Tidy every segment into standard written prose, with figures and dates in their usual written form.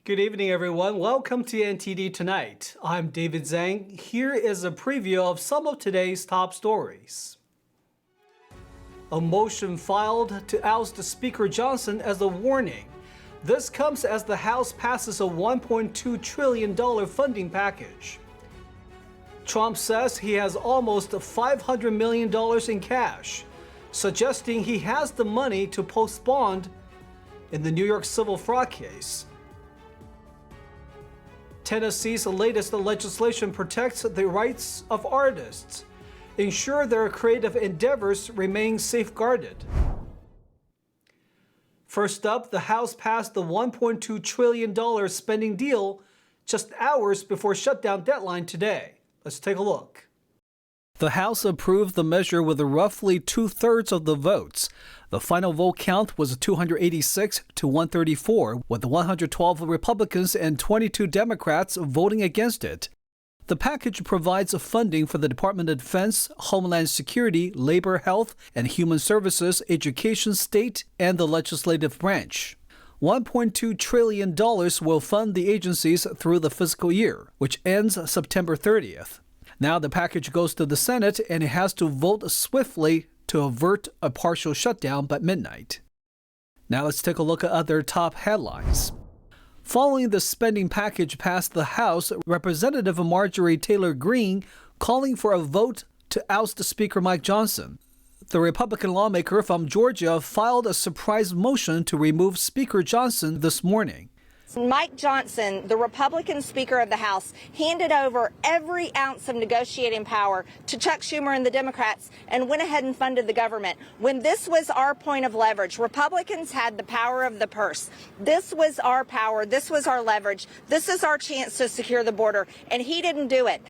Good evening, everyone. Welcome to NTD Tonight. I'm David Zhang. Here is a preview of some of today's top stories. A motion filed to oust Speaker Johnson as a warning. This comes as the House passes a $1.2 trillion funding package. Trump says he has almost $500 million in cash, suggesting he has the money to post bond in the New York civil fraud case. Tennessee's latest legislation protects the rights of artists, ensure their creative endeavors remain safeguarded. First up, the House passed the $1.2 trillion spending deal just hours before shutdown deadline today. Let's take a look. The House approved the measure with roughly two-thirds of the votes. The final vote count was 286 to 134, with 112 Republicans and 22 Democrats voting against it. The package provides funding for the Department of Defense, Homeland Security, Labor, Health, and Human Services, Education, State, and the legislative branch. $1.2 trillion will fund the agencies through the fiscal year, which ends September 30th. Now the package goes to the Senate and it has to vote swiftly to avert a partial shutdown by midnight. Now let's take a look at other top headlines. Following the spending package past the House, Representative Marjorie Taylor Greene calling for a vote to oust Speaker Mike Johnson. The Republican lawmaker from Georgia filed a surprise motion to remove Speaker Johnson this morning. Mike Johnson, the Republican Speaker of the House, handed over every ounce of negotiating power to Chuck Schumer and the Democrats and went ahead and funded the government. When this was our point of leverage, Republicans had the power of the purse. This was our power. This was our leverage. This is our chance to secure the border, and he didn't do it.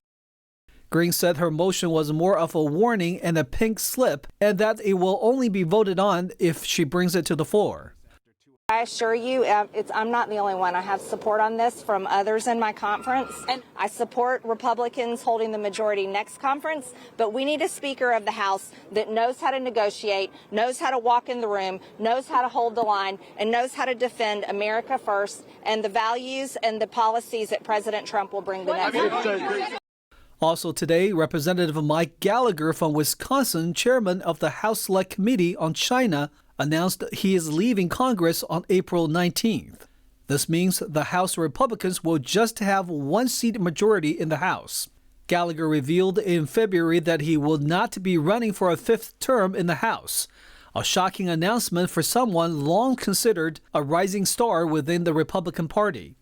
Greene said her motion was more of a warning and a pink slip, and that it will only be voted on if she brings it to the floor. I assure you, I'm not the only one. I have support on this from others in my conference. And I support Republicans holding the majority next conference, but we need a Speaker of the House that knows how to negotiate, knows how to walk in the room, knows how to hold the line, and knows how to defend America first and the values and the policies that President Trump will bring to next. Also today, Representative Mike Gallagher from Wisconsin, chairman of the House Select Committee on China, announced he is leaving Congress on April 19th. This means the House Republicans will just have one-seat majority in the House. Gallagher revealed in February that he will not be running for a fifth term in the House, a shocking announcement for someone long considered a rising star within the Republican Party.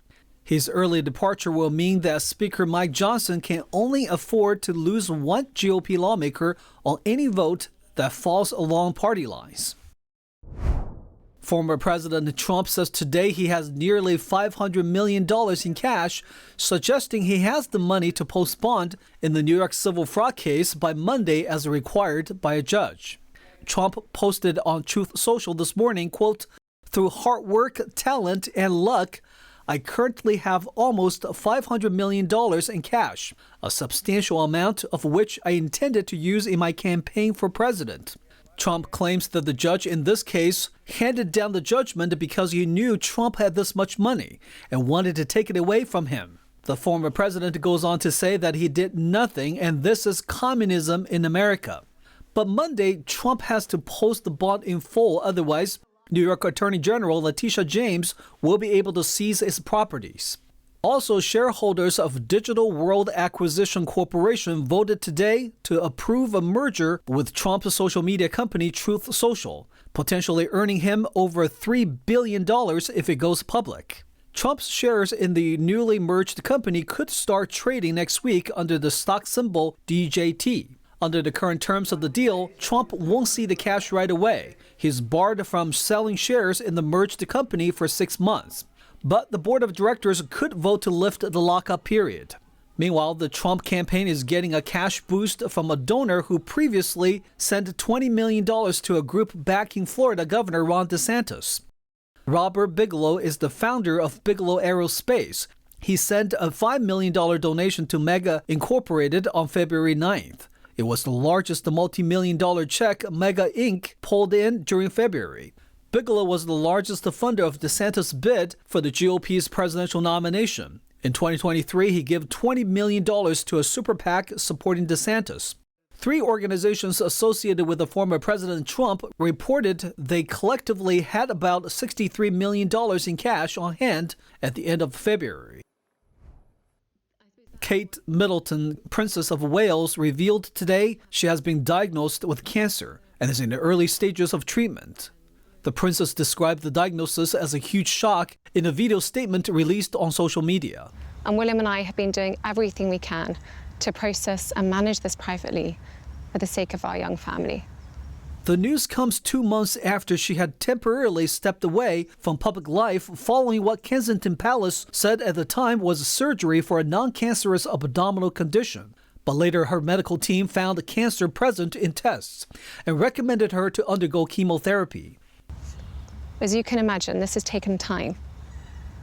His early departure will mean that Speaker Mike Johnson can only afford to lose one GOP lawmaker on any vote that falls along party lines. Former President Trump says today he has nearly $500 million in cash, suggesting he has the money to post bond in the New York civil fraud case by Monday as required by a judge. Trump posted on Truth Social this morning, quote, "Through hard work, talent, and luck, I currently have almost $500 million in cash, a substantial amount of which I intended to use in my campaign for president." Trump claims that the judge in this case handed down the judgment because he knew Trump had this much money and wanted to take it away from him. The former president goes on to say that he did nothing and this is communism in America. But Monday, Trump has to post the bond in full, otherwise New York Attorney General Letitia James will be able to seize his properties. Also, shareholders of Digital World Acquisition Corporation voted today to approve a merger with Trump's social media company Truth Social, potentially earning him over $3 billion if it goes public. Trump's shares in the newly merged company could start trading next week under the stock symbol DJT. Under the current terms of the deal, Trump won't see the cash right away. He's barred from selling shares in the merged company for 6 months. But the board of directors could vote to lift the lockup period. Meanwhile, the Trump campaign is getting a cash boost from a donor who previously sent $20 million to a group backing Florida Governor Ron DeSantis. Robert Bigelow is the founder of Bigelow Aerospace. He sent a $5 million donation to Mega Incorporated on February 9th. It was the largest multi-million-dollar check Mega Inc. pulled in during February. Bigelow was the largest funder of DeSantis' bid for the GOP's presidential nomination. In 2023, he gave $20 million to a super PAC supporting DeSantis. 3 organizations associated with the former President Trump reported they collectively had about $63 million in cash on hand at the end of February. Kate Middleton, Princess of Wales, revealed today she has been diagnosed with cancer and is in the early stages of treatment. The princess described the diagnosis as a huge shock in a video statement released on social media. And William and I have been doing everything we can to process and manage this privately for the sake of our young family. The news comes 2 months after she had temporarily stepped away from public life following what Kensington Palace said at the time was surgery for a non-cancerous abdominal condition. But later her medical team found cancer present in tests and recommended her to undergo chemotherapy. As you can imagine, this has taken time.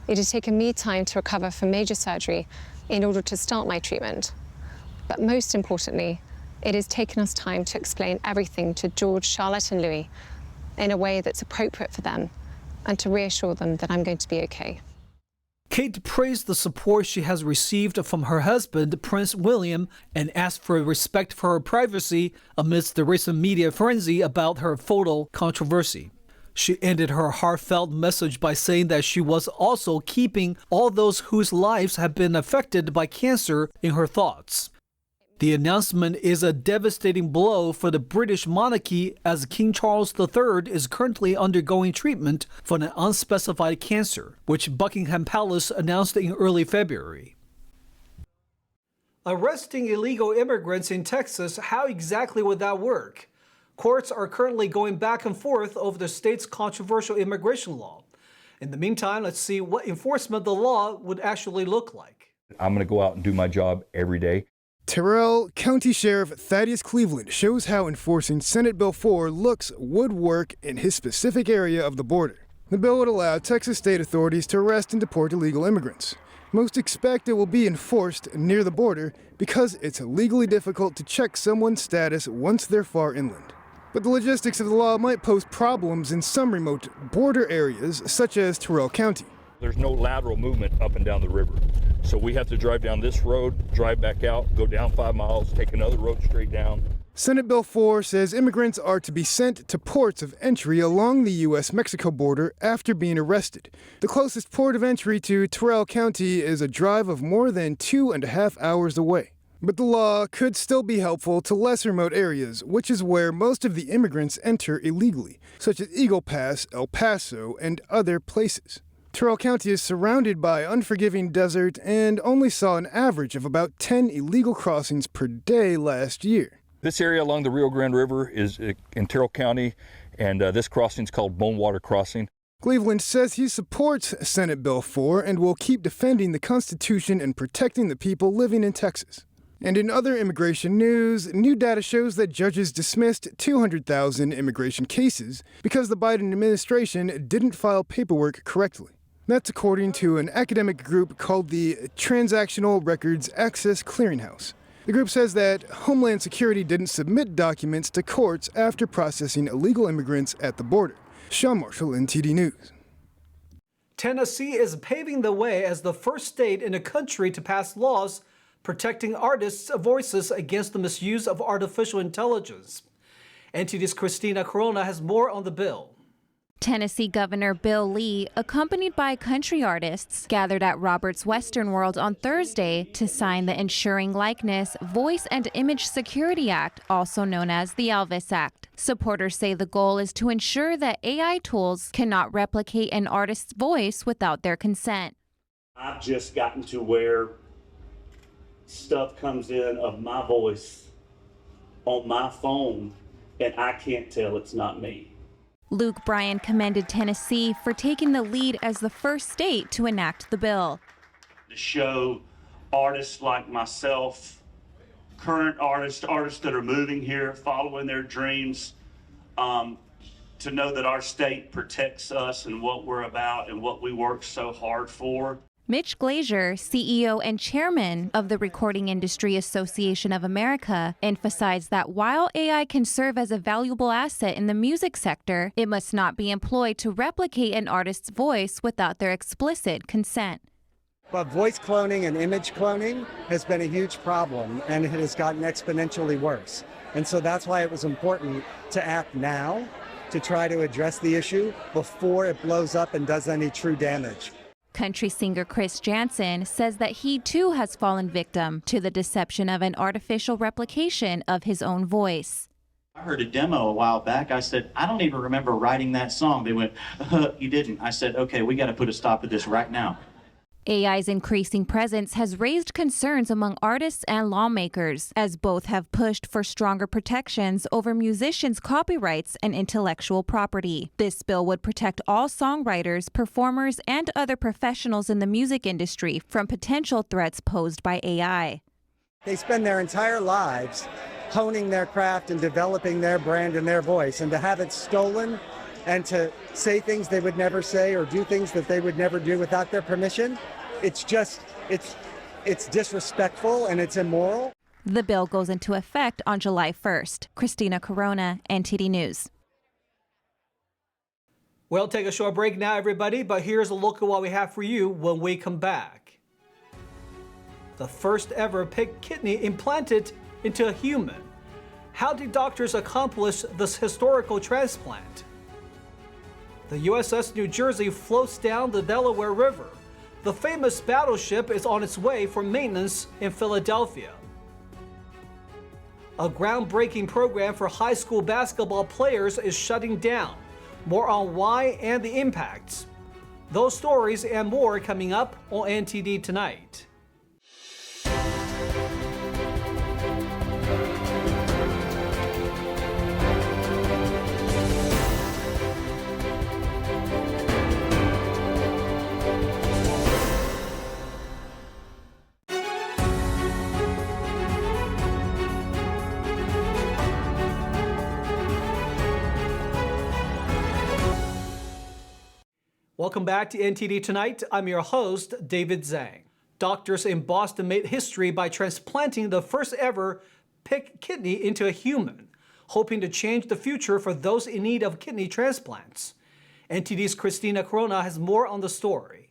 It has taken me time to recover from major surgery in order to start my treatment. But most importantly, it has taken us time to explain everything to George, Charlotte, and Louis in a way that's appropriate for them and to reassure them that I'm going to be okay. Kate praised the support she has received from her husband, Prince William, and asked for respect for her privacy amidst the recent media frenzy about her photo controversy. She ended her heartfelt message by saying that she was also keeping all those whose lives have been affected by cancer in her thoughts. The announcement is a devastating blow for the British monarchy as King Charles III is currently undergoing treatment for an unspecified cancer, which Buckingham Palace announced in early February. Arresting illegal immigrants in Texas, how exactly would that work? Courts are currently going back and forth over the state's controversial immigration law. In the meantime, let's see what enforcement of the law would actually look like. I'm going to go out and do my job every day. Terrell County Sheriff Thaddeus Cleveland shows how enforcing Senate Bill 4 would work in his specific area of the border. The bill would allow Texas state authorities to arrest and deport illegal immigrants. Most expect it will be enforced near the border because it's illegally difficult to check someone's status once they're far inland. But the logistics of the law might pose problems in some remote border areas, such as Terrell County. There's no lateral movement up and down the river. So we have to drive down this road, drive back out, go down 5 miles, take another road straight down. Senate Bill 4 says immigrants are to be sent to ports of entry along the U.S.-Mexico border after being arrested. The closest port of entry to Terrell County is a drive of more than 2.5 hours away. But the law could still be helpful to less remote areas, which is where most of the immigrants enter illegally, such as Eagle Pass, El Paso, and other places. Terrell County is surrounded by unforgiving desert and only saw an average of about 10 illegal crossings per day last year. This area along the Rio Grande River is in Terrell County, and this crossing is called Bonewater Crossing. Cleveland says he supports Senate Bill 4 and will keep defending the Constitution and protecting the people living in Texas. And in other immigration news, new data shows that judges dismissed 200,000 immigration cases because the Biden administration didn't file paperwork correctly. That's according to an academic group called the Transactional Records Access Clearinghouse. The group says that Homeland Security didn't submit documents to courts after processing illegal immigrants at the border. Sean Marshall, NTD News. Tennessee is paving the way as the first state in the country to pass laws protecting artists' voices against the misuse of artificial intelligence. NTD's Christina Corona has more on the bill. Tennessee Governor Bill Lee, accompanied by country artists, gathered at Roberts Western World on Thursday to sign the Ensuring Likeness, Voice and Image Security Act, also known as the Elvis Act. Supporters say the goal is to ensure that AI tools cannot replicate an artist's voice without their consent. I've just gotten to where stuff comes in of my voice on my phone and I can't tell it's not me. Luke Bryan commended Tennessee for taking the lead as the first state to enact the bill. To show artists like myself, current artists that are moving here, following their dreams, to know that our state protects us and what we're about and what we work so hard for. Mitch Glazier, CEO and chairman of the Recording Industry Association of America, emphasized that while AI can serve as a valuable asset in the music sector, it must not be employed to replicate an artist's voice without their explicit consent. But voice cloning and image cloning has been a huge problem, and it has gotten exponentially worse. And so that's why it was important to act now to try to address the issue before it blows up and does any true damage. Country singer Chris Jansen says that he too has fallen victim to the deception of an artificial replication of his own voice. I heard a demo a while back. I said, I don't even remember writing that song. They went, you didn't. I said, okay, we got to put a stop to this right now. AI's increasing presence has raised concerns among artists and lawmakers, as both have pushed for stronger protections over musicians' copyrights and intellectual property. This bill would protect all songwriters, performers, and other professionals in the music industry from potential threats posed by AI. They spend their entire lives honing their craft and developing their brand and their voice, and to have it stolen and to say things they would never say or do things that they would never do without their permission, it's disrespectful and it's immoral. The bill goes into effect on July 1st. Christina Corona, NTD News. We'll take a short break now, everybody, but here's a look at what we have for you when we come back. The first ever pig kidney implanted into a human. How did doctors accomplish this historical transplant? The USS New Jersey floats down the Delaware River. The famous Battleship is on its way for maintenance in Philadelphia. A groundbreaking program for high school basketball players is shutting down. More on why and the impacts. Those stories and more coming up on NTD Tonight. Welcome back to NTD Tonight. I'm your host, David Zhang. Doctors in Boston made history by transplanting the first ever pig kidney into a human, hoping to change the future for those in need of kidney transplants. NTD's Christina Corona has more on the story.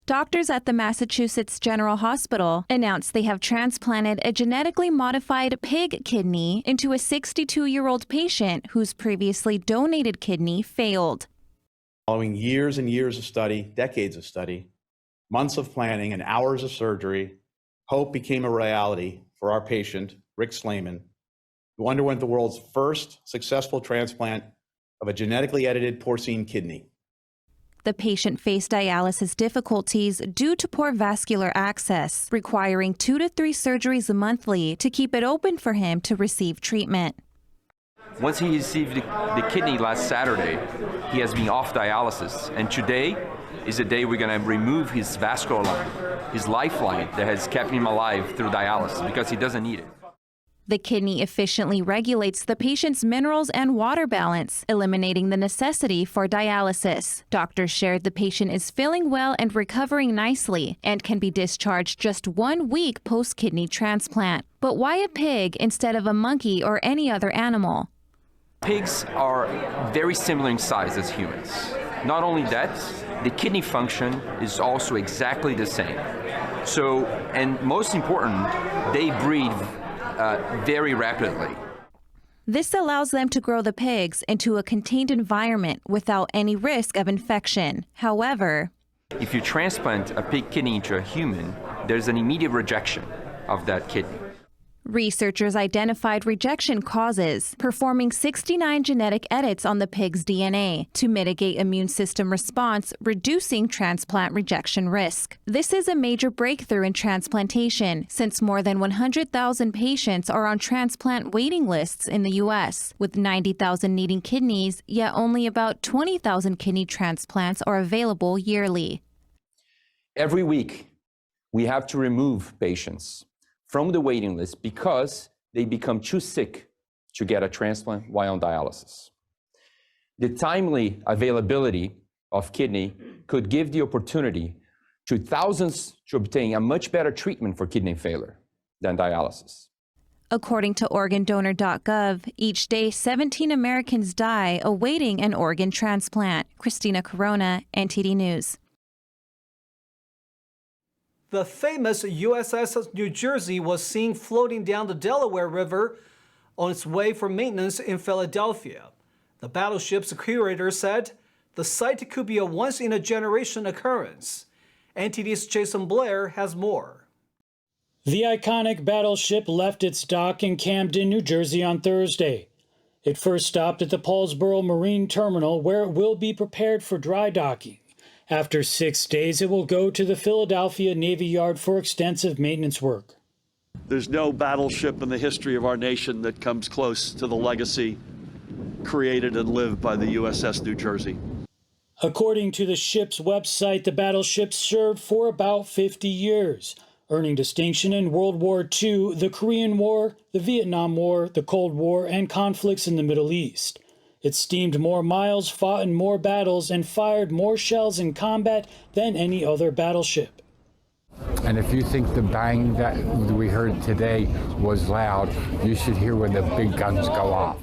Doctors at the Massachusetts General Hospital announced they have transplanted a genetically modified pig kidney into a 62-year-old patient whose previously donated kidney failed. Following years and years of study, decades of study, months of planning, and hours of surgery, hope became a reality for our patient, Rick Slayman, who underwent the world's first successful transplant of a genetically edited porcine kidney. The patient faced dialysis difficulties due to poor vascular access, requiring 2 to 3 surgeries monthly to keep it open for him to receive treatment. Once he received the kidney last Saturday, he has been off dialysis, and today is the day we're going to remove his vascular line, his lifeline that has kept him alive through dialysis, because he doesn't need it. The kidney efficiently regulates the patient's minerals and water balance, eliminating the necessity for dialysis. Doctors shared the patient is feeling well and recovering nicely and can be discharged just 1 week post-kidney transplant. But why a pig instead of a monkey or any other animal? Pigs are very similar in size as humans. Not only that, the kidney function is also exactly the same. So, and most important, they breed very rapidly. This allows them to grow the pigs into a contained environment without any risk of infection. However, if you transplant a pig kidney into a human, there's an immediate rejection of that kidney. Researchers identified rejection causes, performing 69 genetic edits on the pig's DNA to mitigate immune system response, reducing transplant rejection risk. This is a major breakthrough in transplantation, since more than 100,000 patients are on transplant waiting lists in the U.S., with 90,000 needing kidneys, yet only about 20,000 kidney transplants are available yearly. Every week, we have to remove patients from the waiting list because they become too sick to get a transplant while on dialysis. The timely availability of kidney could give the opportunity to thousands to obtain a much better treatment for kidney failure than dialysis. According to organdonor.gov, each day 17 Americans die awaiting an organ transplant. Christina Corona, NTD News. The famous USS New Jersey was seen floating down the Delaware River on its way for maintenance in Philadelphia. The battleship's curator said the sight could be a once-in-a-generation occurrence. NTD's Jason Blair has more. The iconic battleship left its dock in Camden, New Jersey on Thursday. It first stopped at the Paulsboro Marine Terminal, where it will be prepared for dry docking. After 6 days, it will go to the Philadelphia Navy Yard for extensive maintenance work. There's no battleship in the history of our nation that comes close to the legacy created and lived by the USS New Jersey. According to the ship's website, the battleship served for about 50 years, earning distinction in World War II, the Korean War, the Vietnam War, the Cold War, and conflicts in the Middle East. It steamed more miles, fought in more battles, and fired more shells in combat than any other battleship. And if you think the bang that we heard today was loud, you should hear when the big guns go off.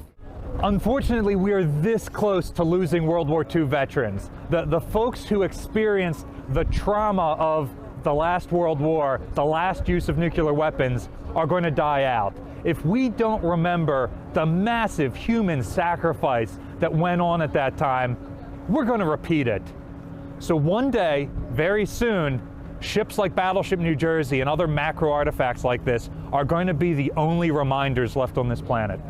Unfortunately, we are this close to losing World War II veterans. The folks who experienced the trauma of the last World War, the last use of nuclear weapons, are going to die out. If we don't remember the massive human sacrifice that went on at that time, we're going to repeat it. So one day, very soon, ships like Battleship New Jersey and other macro artifacts like this are going to be the only reminders left on this planet.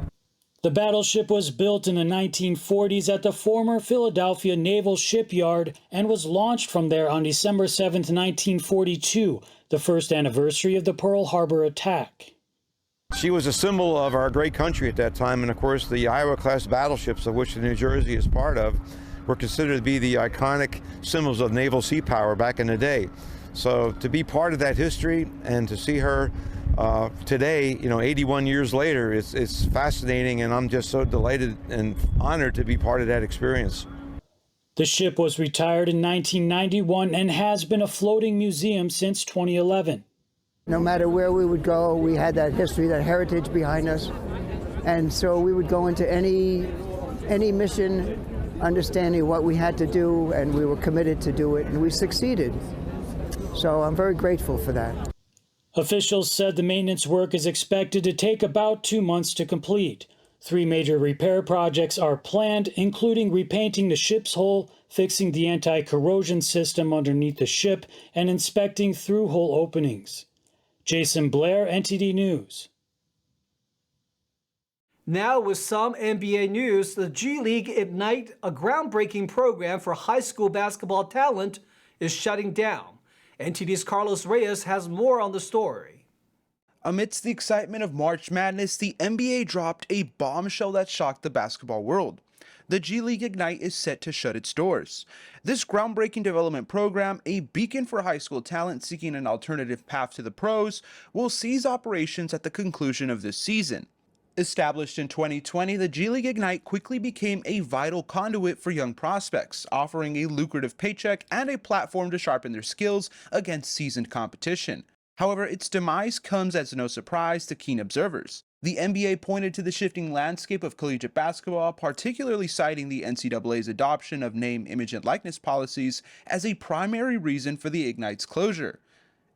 The battleship was built in the 1940s at the former Philadelphia Naval Shipyard and was launched from there on December 7, 1942, the first anniversary of the Pearl Harbor attack. She was a symbol of our great country at that time, and of course the Iowa-class battleships, of which the New Jersey is part of, were considered to be the iconic symbols of naval sea power back in the day. So to be part of that history and to see her today, 81 years later, it's fascinating, and I'm just so delighted and honored to be part of that experience. The ship was retired in 1991 and has been a floating museum since 2011. No matter where we would go, we had that history, that heritage behind us. And so we would go into any mission understanding what we had to do, and we were committed to do it, and we succeeded. So I'm very grateful for that. Officials said the maintenance work is expected to take about 2 months to complete. 3 major repair projects are planned, including repainting the ship's hull, fixing the anti-corrosion system underneath the ship, and inspecting through-hull openings. Jason Blair, NTD News. Now with some NBA news, the G League Ignite, a groundbreaking program for high school basketball talent, is shutting down. NTD's Carlos Reyes has more on the story. Amidst the excitement of March Madness, the NBA dropped a bombshell that shocked the basketball world. The G League Ignite is set to shut its doors. This groundbreaking development program, a beacon for high school talent seeking an alternative path to the pros, will cease operations at the conclusion of this season. Established in 2020, the G League Ignite quickly became a vital conduit for young prospects, offering a lucrative paycheck and a platform to sharpen their skills against seasoned competition. However, its demise comes as no surprise to keen observers. The NBA pointed to the shifting landscape of collegiate basketball, particularly citing the NCAA's adoption of name, image, and likeness policies as a primary reason for the Ignite's closure.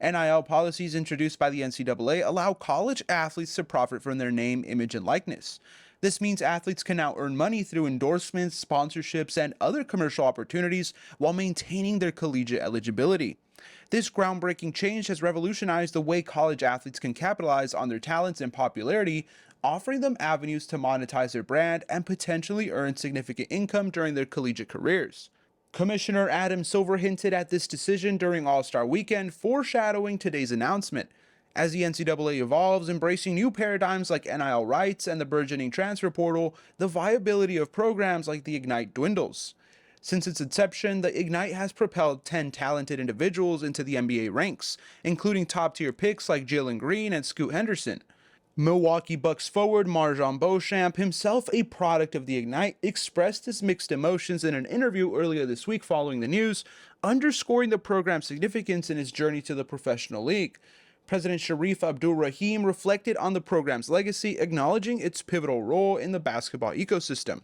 NIL policies introduced by the NCAA allow college athletes to profit from their name, image, and likeness. This means athletes can now earn money through endorsements, sponsorships, and other commercial opportunities while maintaining their collegiate eligibility. This groundbreaking change has revolutionized the way college athletes can capitalize on their talents and popularity, offering them avenues to monetize their brand and potentially earn significant income during their collegiate careers. Commissioner Adam Silver hinted at this decision during All-Star Weekend, foreshadowing today's announcement. As the NCAA evolves, embracing new paradigms like NIL rights and the burgeoning transfer portal, the viability of programs like the Ignite dwindles. Since its inception, the Ignite has propelled 10 talented individuals into the NBA ranks, including top-tier picks like Greene and Scoot Henderson. Milwaukee Bucks forward Marjon Beauchamp, himself a product of the Ignite, expressed his mixed emotions in an interview earlier this week following the news, underscoring the program's significance in his journey to the professional league. President Sharif Abdul-Rahim reflected on the program's legacy, acknowledging its pivotal role in the basketball ecosystem.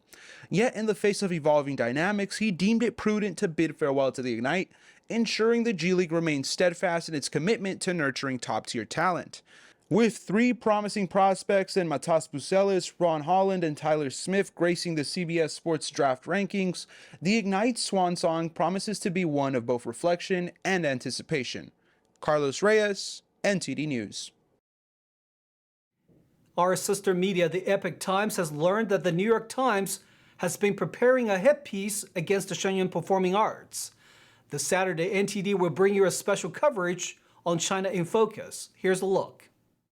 Yet, in the face of evolving dynamics, he deemed it prudent to bid farewell to the Ignite, ensuring the G League remains steadfast in its commitment to nurturing top-tier talent. With three promising prospects in Matas Bucelis, Ron Holland, and Tyler Smith gracing the CBS Sports Draft rankings, the Ignite swan song promises to be one of both reflection and anticipation. Carlos Reyes, NTD News. Our sister media, the Epoch Times, has learned that the New York Times has been preparing a hit piece against the Shenyang Performing Arts. This Saturday, NTD will bring you a special coverage on China in Focus. Here's a look.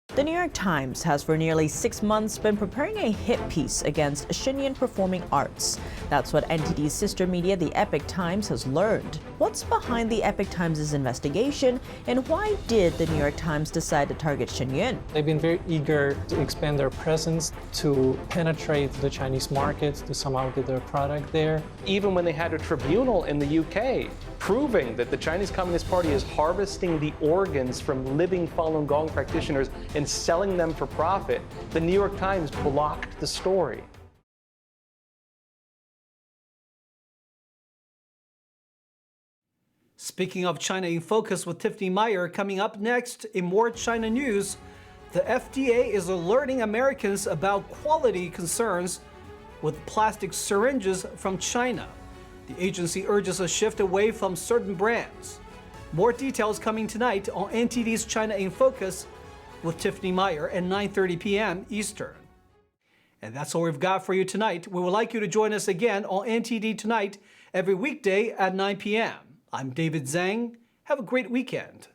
The New York Times has for nearly 6 months been preparing a hit piece against Shenyang Performing Arts. That's what NTD's sister media, the Epoch Times, has learned. What's behind the Epoch Times' investigation, and why did the New York Times decide to target Shenyang? They've been very eager to expand their presence, to penetrate the Chinese market, to somehow get their product there. Even when they had a tribunal in the UK proving that the Chinese Communist Party is harvesting the organs from living Falun Gong practitioners and selling them for profit, the New York Times blocked the story. Speaking of China in Focus with Tiffany Meyer, coming up next in more China news, the FDA is alerting Americans about quality concerns with plastic syringes from China. The agency urges a shift away from certain brands. More details coming tonight on NTD's China in Focus with Tiffany Meyer at 9:30 p.m. Eastern. And that's all we've got for you tonight. We would like you to join us again on NTD Tonight every weekday at 9 p.m. I'm David Zhang. Have a great weekend.